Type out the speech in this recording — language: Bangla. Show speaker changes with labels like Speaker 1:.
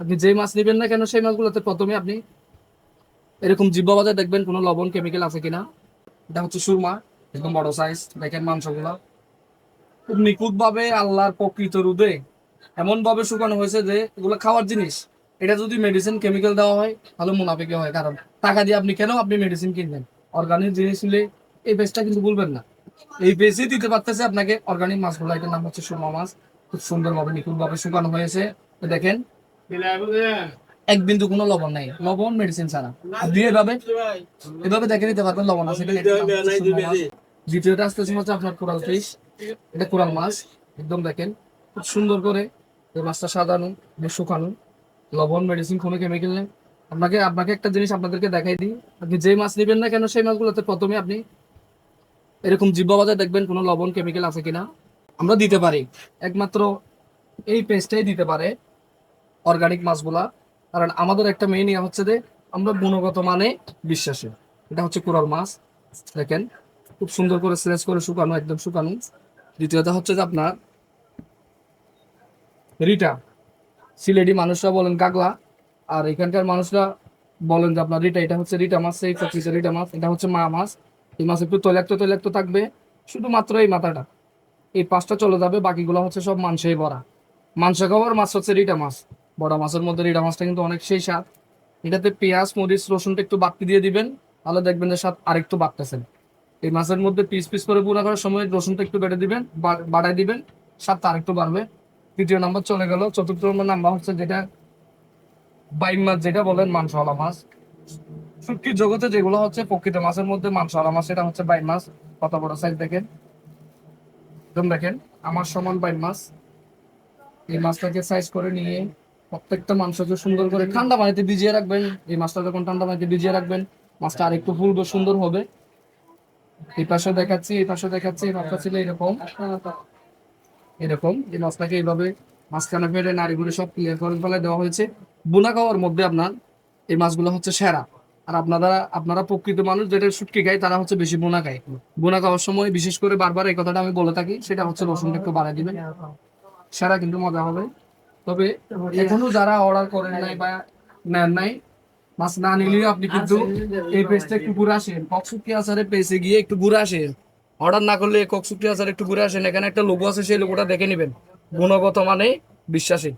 Speaker 1: আপনি যেই মাছ নেবেন না কেন সেই মাছগুলোতে প্রথমে আপনি এরকম জিহ্বা বাজায় দেখবেন কোনো লবণ কেমিক্যাল আছে কিনা। এটা হচ্ছে সুরমা, একদম বড় সাইজ। দেখেন মাংসগুলো খুব নিখুঁত ভাবে আল্লাহর প্রকৃত রোদে এমন ভাবে শুকানো হয়েছে যে এগুলো খাওয়ার জিনিস। এটা যদি মেডিসিন কেমিক্যাল দেওয়া হয় তাহলে মুনাফিকে হয়, কারণ টাকা দিয়ে আপনি কেন আপনি মেডিসিন কিনবেন? অর্গানিক জিনিস নিলে এই পেজটা কিন্তু ভুলবেন না। এই পেজই দিতে পারতেছে আপনাকে অর্গানিক মাছগুলো। এটার নাম হচ্ছে সুরমা মাছ। খুব সুন্দরভাবে নিখুঁতভাবে শুকানো হয়েছে। তো দেখেন এক বিন্দু কোনো লবণ নাই, লবণ মেডিসিন ছাড়া। আপনি এভাবে এভাবে দেখে নিতে পারবেন লবণ আছে কিনা। এটার নাম হচ্ছে সুরমা মাছ। দ্বিতীয়টা আসতেছে হচ্ছে আপনার কোরাল ফিশ। এটা কোরাল মাছ। একদম দেখেন খুব সুন্দর করে এই মাছটা সাজানো, শুকানো, লবণ মেডিসিন কোনো কেমিক্যাল নেই। আপনাকে আপনাকে একটা জিনিস আপনাদেরকে দেখাই দিই। আপনি যে মাছ নেবেন না কেন সেই মাছগুলোতে প্রথমে আপনি এরকম জিহ্বা বাজায় দেখবেন কোনো লবণ কেমিক্যাল আছে কিনা। আমরা দিতে পারি একমাত্র এই পেস্টটাই দিতে পারে অর্গানিক মাছগুলা। কারণ আমাদের একটা মেইন ইয়ে হচ্ছে যে আমরা গুণগত মানে বিশ্বাসী। এটা হচ্ছে কোরাল মাছ। দেখেন খুব সুন্দর করে স্লাইস করে শুকানো, একদম শুকানো। দ্বিতীয়ত হচ্ছে যে আপনার রিটা। সিলেটি মানুষরা বলেন কাগলা, আর এখানকার মানুষরা বলেন যে আপনার রিটা। এটা হচ্ছে রিটা মাছ, এই প্রকৃত রিটা মাছ। এটা হচ্ছে মা মাছ। এই মাছ একটু তৈলাক্ত তৈলাক্ত থাকবে, শুধুমাত্র এই মাথাটা। এই পাঁচটা চলে যাবে, বাকিগুলো হচ্ছে সব মাংসেই ভরা। মাংস খাওয়ার মাছ হচ্ছে রিটা মাছ। বড় মাছের মধ্যে রিটা মাছটা কিন্তু অনেক সেই স্বাদ। এটাতে পেঁয়াজ মরিচ রসুনটা একটু বাড়তি দিয়ে দিবেন, তাহলে দেখবেন যে স্বাদ আরেকটু বাড়তেছেন। এই মাছের মধ্যে পিস পিস করে ভুনা করার সময় রসুনটা একটু বেটে দিবেন, বাড়াই দিবেন, স্বাদটা আরেকটু বাড়বে। তৃতীয় নাম্বার চলে গেল। চতুর্থ নাম্বার হচ্ছে যেটা বাইম মাছ, যেটা বলেন মাংসওয়ালা মাছ। শুটকির জগতে যেগুলো হচ্ছে প্রকৃত মাছের মধ্যে মাংসওয়ালা মাছ, সেটা হচ্ছে বাইম মাছ। কত বড় সাইজ দেখেন, একদম দেখেন আমার সমান বাইম মাছ। এই মাছটাকে সাইজ করে নিয়ে প্রত্যেকটা মাংসকে সুন্দর করে ঠান্ডা পানিতে ভিজিয়ে রাখবেন। এই মাছটা যখন ঠান্ডা পানিতে ভিজিয়ে রাখবেন, মাছটা আরেকটু ফুলবে, সুন্দর হবে। এই পাশে দেখাচ্ছি, এই পাশে দেখাচ্ছি। এই মাছটা ছিল এরকম এরকম এই মাছটাকে এইভাবে মাঝখানে ফেলে নাড়িগুলো সব ক্লিয়ার করে ফেলে দেওয়া হয়েছে। বুনা খাওয়ার মধ্যে আপনার এই মাছগুলো হচ্ছে সেরা। আর আপনারা আপনারা প্রকৃত মানুষ যেটা শুটকি খায় তারা হচ্ছে বেশি বোনা খায়। বোনা খাওয়ার সময় বিশেষ করে বারবার এই কথাটা আমি বলে থাকি, সেটা হচ্ছে রসুনটা একটু বাড়াই দিবেন, সেরা কিন্তু মজা হবে। তবে এখনো যারা অর্ডার করেন নাই বা নেন নাই, মাছ না নিলেও আপনি কিন্তু এই পেজটা একটু ঘুরে আসেন। কক্সুকি আচারে পেজে গিয়ে একটু ঘুরে আসেন। অর্ডার না করলে কক্সুকি আচারে একটু ঘুরে আসেন। এখানে একটা লোগো আছে, সেই লোগোটা দেখে নেবেন। গুণগত মানে বিশ্বাসী।